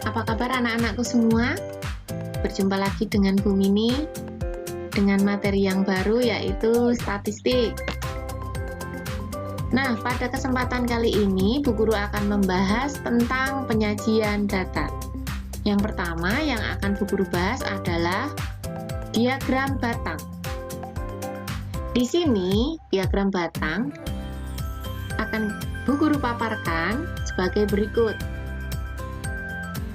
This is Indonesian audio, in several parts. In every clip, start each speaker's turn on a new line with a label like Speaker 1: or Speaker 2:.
Speaker 1: Apa kabar anak-anakku semua? Berjumpa lagi dengan Bu Mini dengan materi yang baru yaitu statistik. Nah, pada kesempatan kali ini Bu Guru akan membahas tentang penyajian data. Yang pertama yang akan Bu Guru bahas adalah diagram batang. Di sini diagram batang akan Bu Guru paparkan sebagai berikut.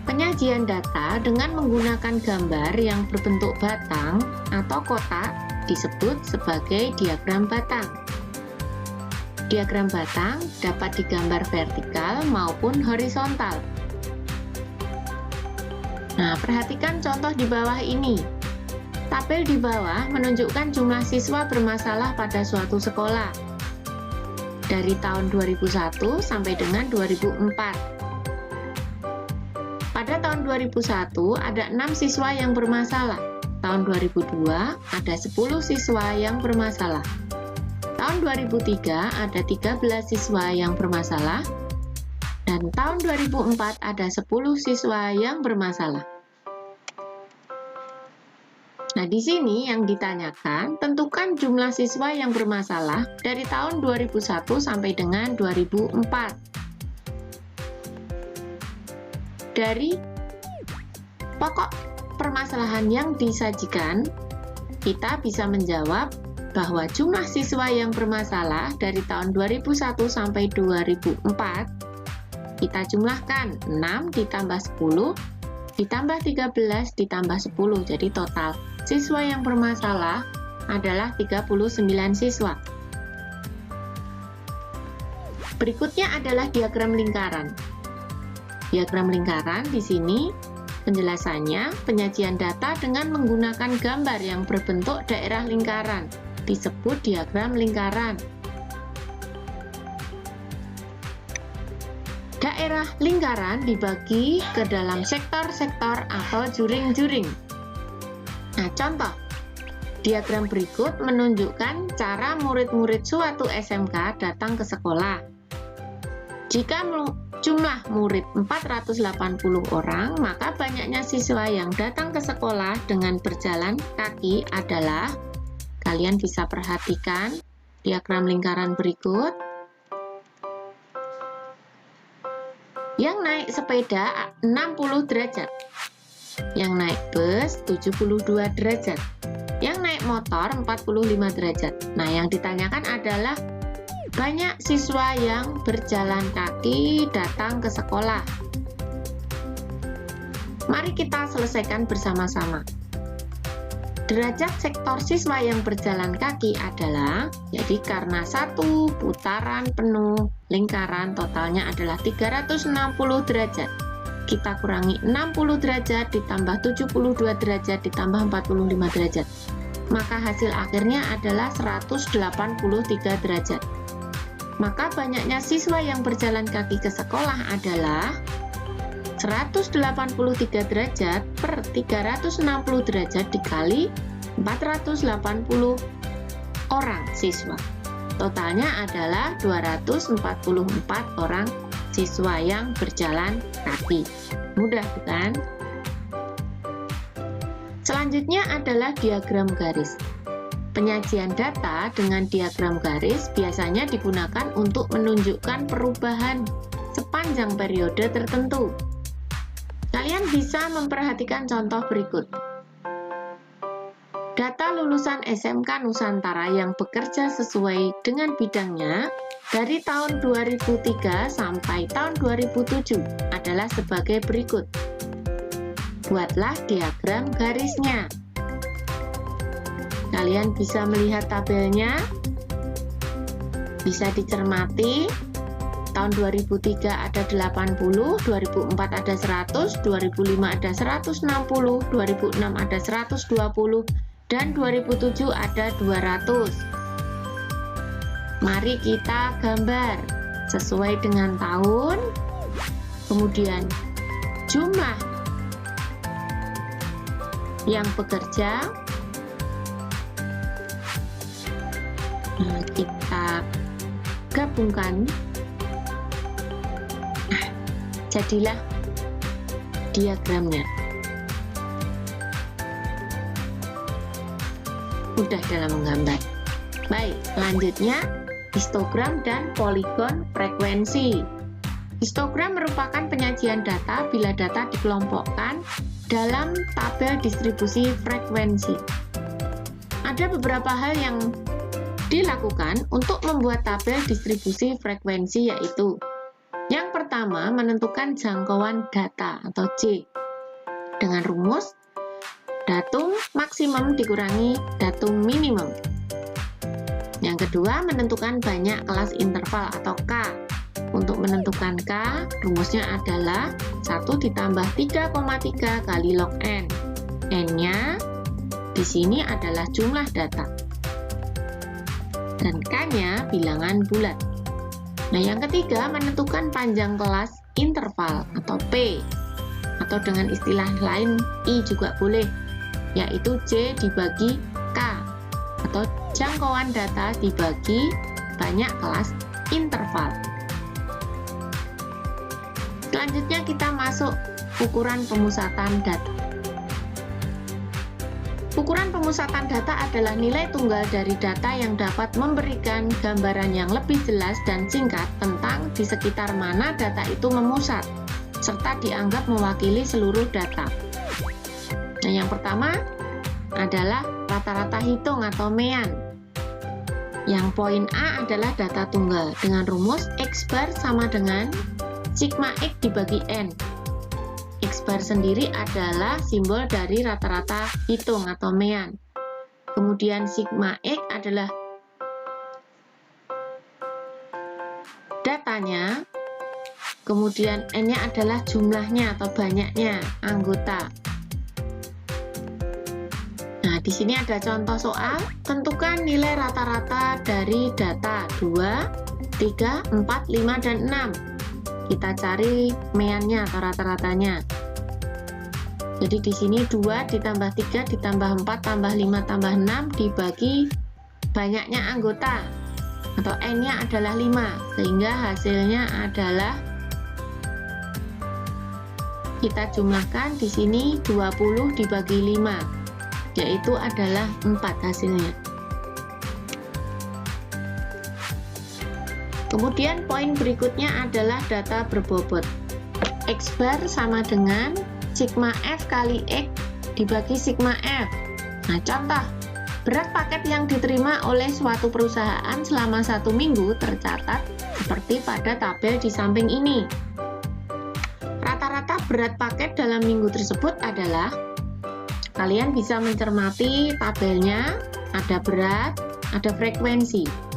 Speaker 1: Penyajian data dengan menggunakan gambar yang berbentuk batang atau kotak disebut sebagai diagram batang. Diagram batang dapat digambar vertikal maupun horizontal. Nah, perhatikan contoh di bawah ini. Tabel di bawah menunjukkan jumlah siswa bermasalah pada suatu sekolah dari tahun 2001 sampai dengan 2004. Pada tahun 2001 ada 6 siswa yang bermasalah. Tahun 2002 ada 10 siswa yang bermasalah. Tahun 2003 ada 13 siswa yang bermasalah. Dan tahun 2004 ada 10 siswa yang bermasalah. Nah, di sini yang ditanyakan, tentukan jumlah siswa yang bermasalah dari tahun 2001 sampai dengan 2004. Dari pokok permasalahan yang disajikan, kita bisa menjawab bahwa jumlah siswa yang bermasalah dari tahun 2001 sampai 2004 kita jumlahkan 6 ditambah 10 ditambah 13 ditambah 10, jadi total siswa yang bermasalah adalah 39 siswa. Berikutnya adalah diagram lingkaran. Diagram lingkaran di sini penjelasannya penyajian data dengan menggunakan gambar yang berbentuk daerah lingkaran disebut diagram lingkaran. Daerah lingkaran dibagi ke dalam sektor-sektor atau juring-juring. Nah, contoh diagram berikut menunjukkan cara murid-murid suatu SMK datang ke sekolah. Jika jumlah murid 480 orang, maka banyaknya siswa yang datang ke sekolah dengan berjalan kaki adalah, kalian bisa perhatikan diagram lingkaran berikut. Yang naik sepeda 60 derajat, yang naik bus 72 derajat, yang naik motor 45 derajat. Nah, yang ditanyakan adalah banyak siswa yang berjalan kaki datang ke sekolah. Mari kita selesaikan bersama-sama. Derajat sektor siswa yang berjalan kaki adalah, jadi karena satu putaran penuh lingkaran totalnya adalah 360 derajat. Kita kurangi 60 derajat ditambah 72 derajat ditambah 45 derajat. Maka hasil akhirnya adalah 183 derajat. Maka banyaknya siswa yang berjalan kaki ke sekolah adalah 183 derajat per 360 derajat dikali 480 orang siswa. Totalnya adalah 244 orang siswa yang berjalan kaki. Mudah bukan? Selanjutnya adalah diagram garis. Penyajian data dengan diagram garis biasanya digunakan untuk menunjukkan perubahan sepanjang periode tertentu. Kalian bisa memperhatikan contoh berikut. Data lulusan SMK Nusantara yang bekerja sesuai dengan bidangnya dari tahun 2003 sampai tahun 2007 adalah sebagai berikut. Buatlah diagram garisnya. Kalian bisa melihat tabelnya, bisa dicermati. Tahun 2003 ada 80, 2004 ada 100, 2005 ada 160, 2006 ada 120, dan 2007 ada 200. Mari kita gambar sesuai dengan tahun, kemudian jumlah yang bekerja. Nah, kita gabungkan. Jadilah diagramnya. Mudah dalam menggambar. Baik, selanjutnya histogram dan poligon frekuensi. Histogram merupakan penyajian data bila data dikelompokkan dalam tabel distribusi frekuensi. Ada beberapa hal yang dilakukan untuk membuat tabel distribusi frekuensi, yaitu yang pertama, menentukan jangkauan data atau J dengan rumus datum maksimum dikurangi datum minimum. Yang kedua, menentukan banyak kelas interval atau K. Untuk menentukan K, rumusnya adalah 1 ditambah 3,3 kali log N. N-nya di sini adalah jumlah data. Dan K-nya bilangan bulat. Nah, yang ketiga, menentukan panjang kelas interval atau P. Atau dengan istilah lain, I juga boleh, yaitu J dibagi K. Atau jangkauan data dibagi banyak kelas interval. Selanjutnya kita masuk ukuran pemusatan data. Ukuran pemusatan data adalah nilai tunggal dari data yang dapat memberikan gambaran yang lebih jelas dan singkat tentang di sekitar mana data itu memusat, serta dianggap mewakili seluruh data. Nah, yang pertama adalah rata-rata hitung atau mean. Yang poin A adalah data tunggal dengan rumus X bar sama dengan sigma X dibagi N. X bar sendiri adalah simbol dari rata-rata hitung atau mean. Kemudian sigma X adalah datanya. Kemudian N-nya adalah jumlahnya atau banyaknya anggota. Nah, di sini ada contoh soal. Tentukan nilai rata-rata dari data 2, 3, 4, 5, dan 6. Kita cari meannya atau rata-ratanya. Jadi di sini 2 ditambah 3 ditambah 4 tambah 5 tambah 6 dibagi banyaknya anggota atau N-nya adalah 5, sehingga hasilnya adalah kita jumlahkan di sini 20 dibagi 5, yaitu adalah 4 hasilnya. Kemudian poin berikutnya adalah data berbobot. X bar sama dengan sigma F kali X dibagi sigma F. Nah, contoh, berat paket yang diterima oleh suatu perusahaan selama 1 minggu tercatat seperti pada tabel di samping ini. Rata-rata berat paket dalam minggu tersebut adalah, kalian bisa mencermati tabelnya, ada berat, ada frekuensi.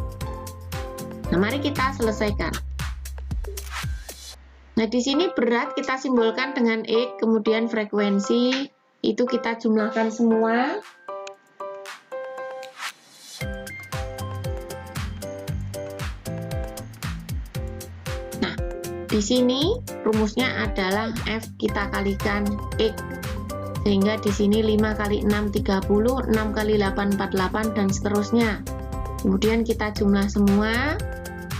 Speaker 1: Nah, mari kita selesaikan. Nah, di sini berat kita simbolkan dengan X, kemudian frekuensi itu kita jumlahkan semua. Nah, di sini rumusnya adalah F kita kalikan X. Sehingga di sini 5 kali 6 30, 6 kali 8 48 dan seterusnya. Kemudian kita jumlah semua,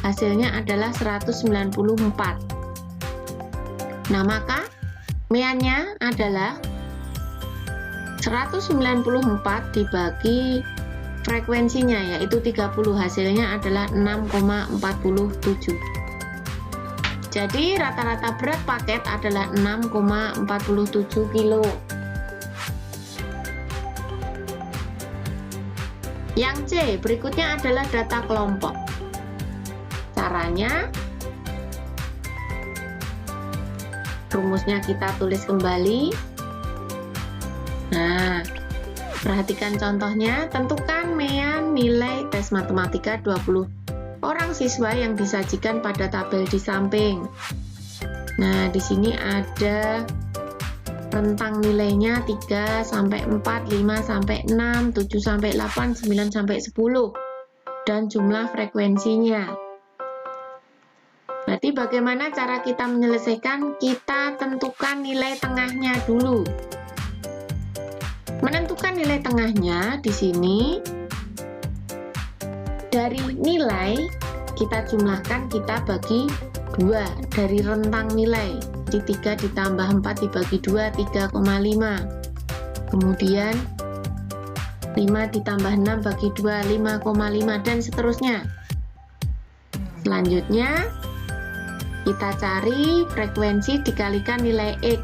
Speaker 1: hasilnya adalah 194. Nah, maka meannya adalah 194 dibagi frekuensinya, yaitu 30, hasilnya adalah 6,47. Jadi rata-rata berat paket adalah 6,47 kilo. Yang C berikutnya adalah data kelompok. Caranya, rumusnya kita tulis kembali. Nah, perhatikan contohnya. Tentukan mean nilai tes matematika 20 orang siswa yang disajikan pada tabel di samping. Nah, di sini ada rentang nilainya 3 sampai 4, 5 sampai 6, 7 sampai 8, 9 sampai 10 dan jumlah frekuensinya. Berarti bagaimana cara kita menyelesaikan? Kita tentukan nilai tengahnya dulu. Menentukan nilai tengahnya di sini dari nilai kita jumlahkan, kita bagi 2 dari rentang nilai. frekuensi 3 ditambah 4 dibagi 2, 3,5. Kemudian 5 ditambah 6 bagi 2, 5,5, dan seterusnya. Selanjutnya, kita cari frekuensi dikalikan nilai X.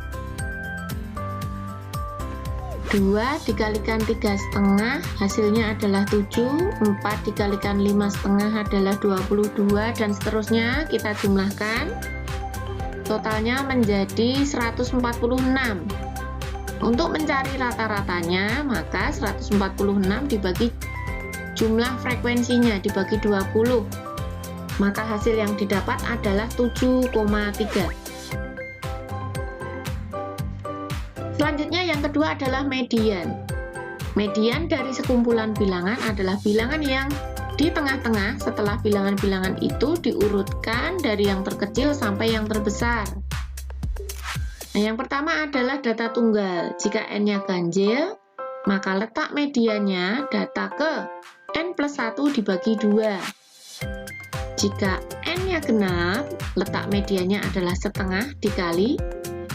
Speaker 1: 2 dikalikan 3,5 hasilnya adalah 7, 4 dikalikan 5,5 adalah 22, dan seterusnya kita jumlahkan. Totalnya menjadi 146. Untuk mencari rata-ratanya, maka 146 dibagi jumlah frekuensinya dibagi 20. Maka hasil yang didapat adalah 7,3. Selanjutnya yang kedua adalah median. Median dari sekumpulan bilangan adalah bilangan yang di tengah-tengah setelah bilangan-bilangan itu diurutkan dari yang terkecil sampai yang terbesar. Nah, yang pertama adalah data tunggal. Jika n-nya ganjil, maka letak mediannya data ke n plus 1 dibagi 2. Jika n-nya genap, letak mediannya adalah setengah dikali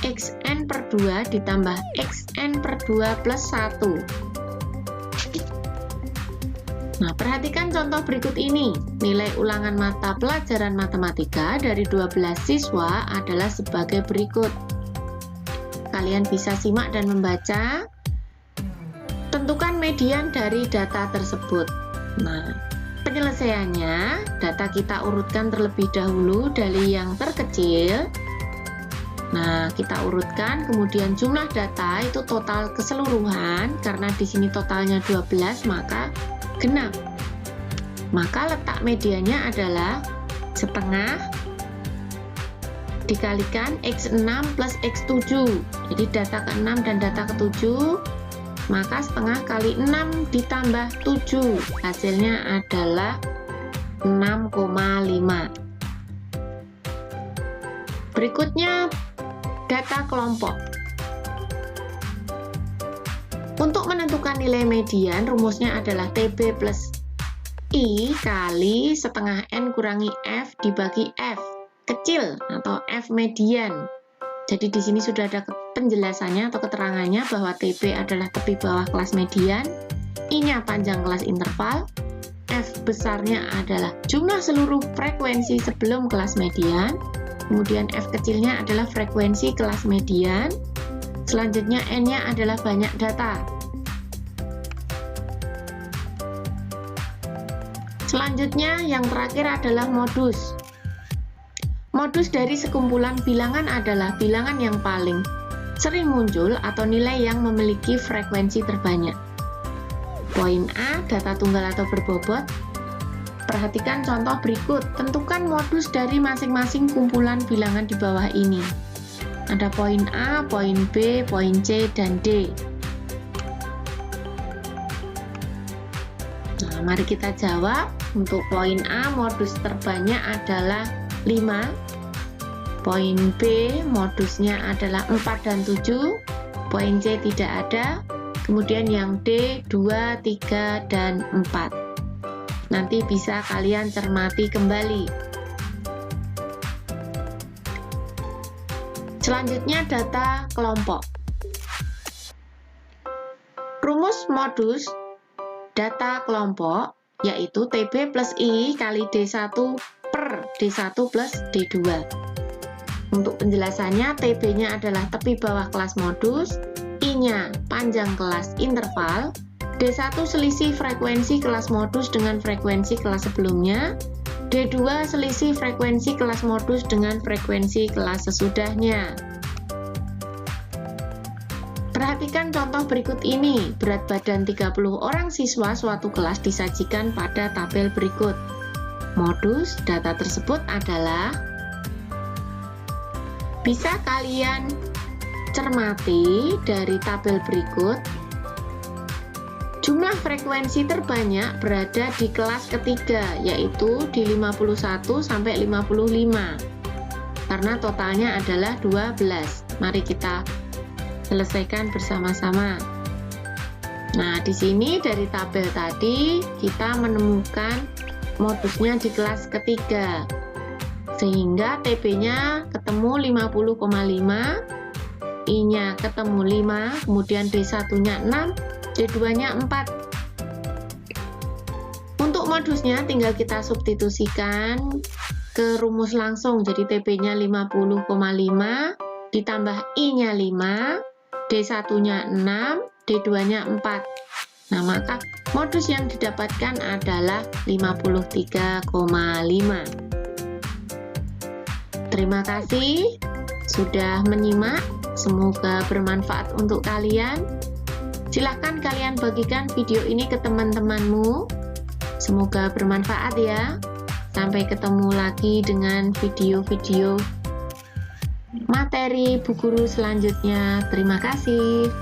Speaker 1: xn per 2 ditambah xn per 2 plus 1. Nah, perhatikan contoh berikut ini. Nilai ulangan mata pelajaran matematika dari 12 siswa adalah sebagai berikut. Kalian bisa simak dan membaca. Tentukan median dari data tersebut. Nah, penyelesaiannya, data kita urutkan terlebih dahulu dari yang terkecil. Nah, kita urutkan, kemudian jumlah data itu total keseluruhan, karena di sini totalnya 12, maka genap. Maka letak mediannya adalah setengah dikalikan x6 plus x7. Jadi data ke-6 dan data ke-7, maka setengah kali 6 ditambah 7. Hasilnya adalah 6,5. Berikutnya, data kelompok. Untuk menentukan nilai median, rumusnya adalah TB plus I kali setengah N kurangi F dibagi F kecil atau F median. Jadi di sini sudah ada penjelasannya atau keterangannya bahwa TB adalah tepi bawah kelas median, I-nya panjang kelas interval, F besarnya adalah jumlah seluruh frekuensi sebelum kelas median, kemudian F kecilnya adalah frekuensi kelas median, selanjutnya N-nya adalah banyak data. Selanjutnya yang terakhir adalah modus. Modus dari sekumpulan bilangan adalah bilangan yang paling sering muncul atau nilai yang memiliki frekuensi terbanyak. Poin A, data tunggal atau berbobot. Perhatikan contoh berikut. Tentukan modus dari masing-masing kumpulan bilangan di bawah ini. Ada poin A, poin B, poin C, dan D. Nah, mari kita jawab. Untuk poin A, modus terbanyak adalah 5. Poin B, modusnya adalah 4 dan 7. Poin C tidak ada. Kemudian yang D, 2, 3, dan 4. Nanti bisa kalian cermati kembali. Selanjutnya data kelompok. Rumus modus data kelompok yaitu TB plus I kali D1 per D1 plus D2. Untuk penjelasannya, TB-nya adalah tepi bawah kelas modus, I-nya panjang kelas interval, D1 selisih frekuensi kelas modus dengan frekuensi kelas sebelumnya, D2 selisih frekuensi kelas modus dengan frekuensi kelas sesudahnya. Perhatikan contoh berikut ini. Berat badan 30 orang siswa suatu kelas disajikan pada tabel berikut. Modus data tersebut adalah, bisa kalian cermati dari tabel berikut. Jumlah frekuensi terbanyak berada di kelas ketiga, yaitu di 51 sampai 55. Karena totalnya adalah 12. Mari kita selesaikan bersama-sama. Nah, di sini dari tabel tadi kita menemukan modusnya di kelas ketiga. Sehingga TB-nya ketemu 50,5, I-nya ketemu 5, kemudian D1-nya 6, D2-nya 4. Untuk modusnya tinggal kita substitusikan ke rumus langsung. Jadi TB-nya 50,5 ditambah I-nya 5, D1-nya 6, D2-nya 4. Nah, maka modus yang didapatkan adalah 53,5. Terima kasih sudah menyimak. Semoga bermanfaat untuk kalian. Silahkan kalian bagikan video ini ke teman-temanmu. Semoga bermanfaat ya. Sampai ketemu lagi dengan video-video materi Bu Guru selanjutnya. Terima kasih.